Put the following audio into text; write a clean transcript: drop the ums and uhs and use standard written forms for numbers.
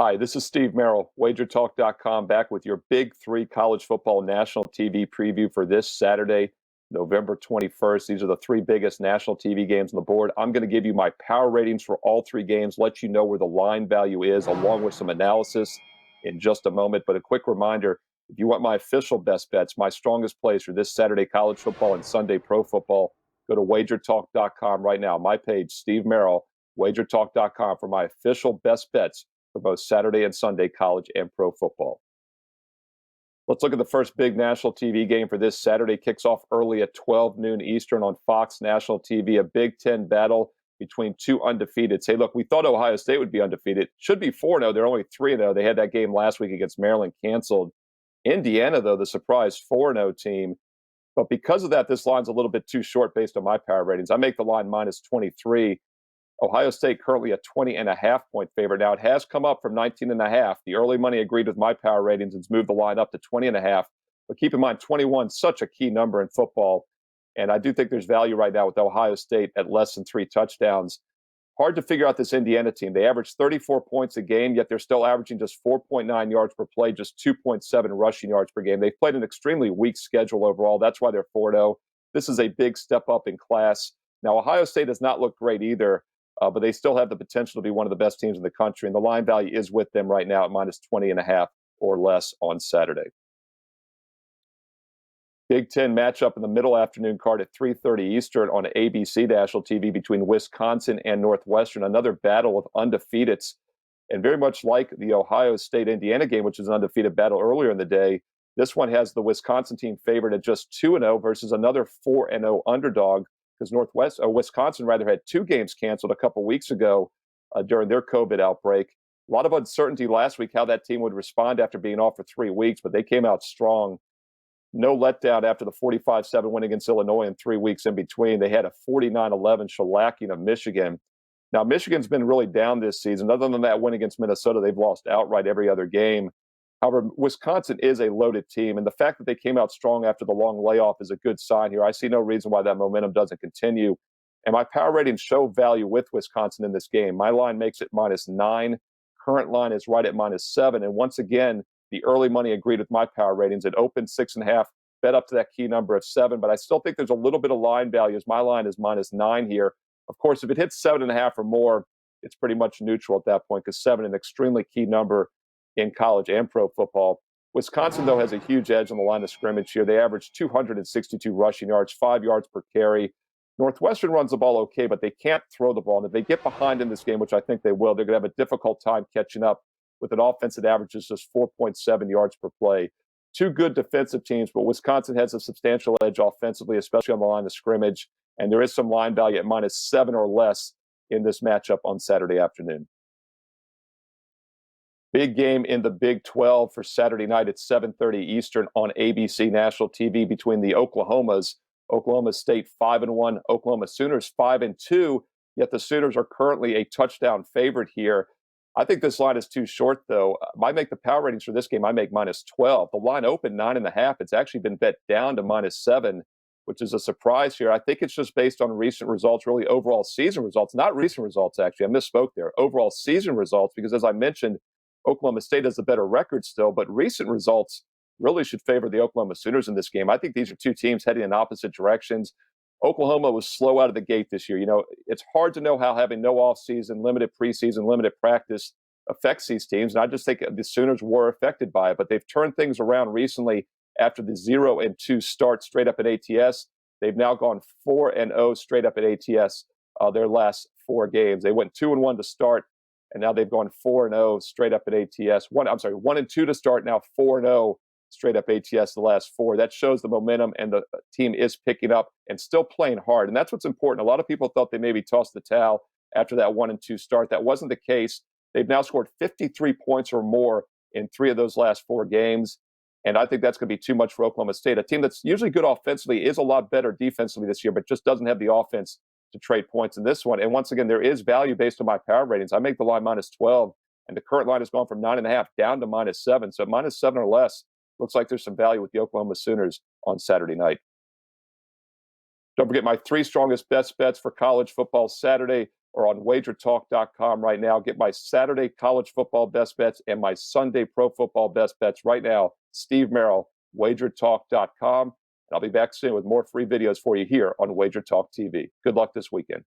Hi, this is Steve Merril, WagerTalk.com, back with your Big Three college football national TV preview for this Saturday, November 21st. These are the three biggest national TV games on the board. I'm going to give you my power ratings for all three games, let you know where the line value is, along with some analysis in just a moment. But a quick reminder, if you want my official best bets, my strongest plays for this Saturday college football and Sunday pro football, go to WagerTalk.com right now. My page, Steve Merril, WagerTalk.com for my official best bets for both Saturday and Sunday college and pro football. Let's look at the first big national TV game for this Saturday. Kicks off early at 12 noon Eastern on Fox National TV, a Big Ten battle between two undefeated. Say, look, we thought Ohio State would be undefeated. Should be 4-0. They're only 3-0. They had that game last week against Maryland canceled. Indiana, though, the surprise 4-0 team. But because of that, this line's a little bit too short based on my power ratings. I make the line minus 23. Ohio State currently a 20.5-point favorite. Now, it has come up from 19.5. The early money agreed with my power ratings and has moved the line up to 20.5. But keep in mind, 21 is such a key number in football. And I do think there's value right now with Ohio State at less than 3 touchdowns. Hard to figure out this Indiana team. They average 34 points a game, yet they're still averaging just 4.9 yards per play, just 2.7 rushing yards per game. They've played an extremely weak schedule overall. That's why they're 4-0. This is a big step up in class. Now, Ohio State does not look great either. But they still have the potential to be one of the best teams in the country. And the line value is with them right now at minus 20.5 or less on Saturday. Big Ten matchup in the middle afternoon card at 3:30 Eastern on ABC National TV between Wisconsin and Northwestern. Another battle of undefeateds. And very much like the Ohio State-Indiana game, which is an undefeated battle earlier in the day, this one has the Wisconsin team favored at just 2-0 versus another 4-0 underdog. Because Wisconsin rather had 2 games canceled a couple weeks ago during their COVID outbreak. A lot of uncertainty last week how that team would respond after being off for 3 weeks, but they came out strong. No letdown after the 45-7 win against Illinois in 3 weeks in between. They had a 49-11 shellacking of Michigan. Now, Michigan's been really down this season. Other than that win against Minnesota, they've lost outright every other game. However, Wisconsin is a loaded team, and the fact that they came out strong after the long layoff is a good sign here. I see no reason why that momentum doesn't continue. And my power ratings show value with Wisconsin in this game. My line makes it minus 9. Current line is right at minus 7. And once again, the early money agreed with my power ratings. It opened 6.5, bet up to that key number of 7. But I still think there's a little bit of line value as my line is minus 9 here. Of course, if it hits 7.5 or more, it's pretty much neutral at that point because 7 is an extremely key number in college and pro football. Wisconsin, though, has a huge edge on the line of scrimmage here. They average 262 rushing yards, 5 yards per carry. Northwestern runs the ball okay, but they can't throw the ball. And if they get behind in this game, which I think they will, they're going to have a difficult time catching up with an offense that averages just 4.7 yards per play. 2 good defensive teams, but Wisconsin has a substantial edge offensively, especially on the line of scrimmage. And there is some line value at minus 7 or less in this matchup on Saturday afternoon. Big game in the Big 12 for Saturday night at 7:30 Eastern on ABC National TV between the Oklahomas. Oklahoma State 5-1, Oklahoma Sooners 5-2, yet the Sooners are currently a touchdown favorite here. I think this line is too short, though. I make the power ratings for this game, I make minus 12. The line opened 9.5. It's actually been bet down to minus 7, which is a surprise here. I think it's just based on recent results, really overall season results. Not recent results, actually. I misspoke there. Overall season results, because as I mentioned, Oklahoma State has a better record still, but recent results really should favor the Oklahoma Sooners in this game. I think these are two teams heading in opposite directions. Oklahoma was slow out of the gate this year. You know, it's hard to know how having no offseason, limited preseason, limited practice affects these teams. And I just think the Sooners were affected by it, but they've turned things around recently after the 0-2 start straight up at ATS. They've now gone 4-0 straight up at ATS their last 4 games. They went 2-1 to start. And now they've gone 4-0 straight up at ATS. 1-2 to start, now 4-0 straight up ATS the last 4. That shows the momentum, and the team is picking up and still playing hard. And that's what's important. A lot of people thought they maybe tossed the towel after that 1-2 start. That wasn't the case. They've now scored 53 points or more in 3 of those last 4 games. And I think that's going to be too much for Oklahoma State. A team that's usually good offensively is a lot better defensively this year, but just doesn't have the offense to trade points in this one. And once again, there is value based on my power ratings. I make the line minus 12, and the current line has gone from 9.5 down to minus 7. So minus 7 or less looks like there's some value with the Oklahoma Sooners on Saturday night. Don't forget my 3 strongest best bets for college football Saturday. or on WagerTalk.com right now. Get my Saturday college football best bets and my Sunday pro football best bets right now. Steve Merril, WagerTalk.com. And I'll be back soon with more free videos for you here on WagerTalk TV. Good luck this weekend.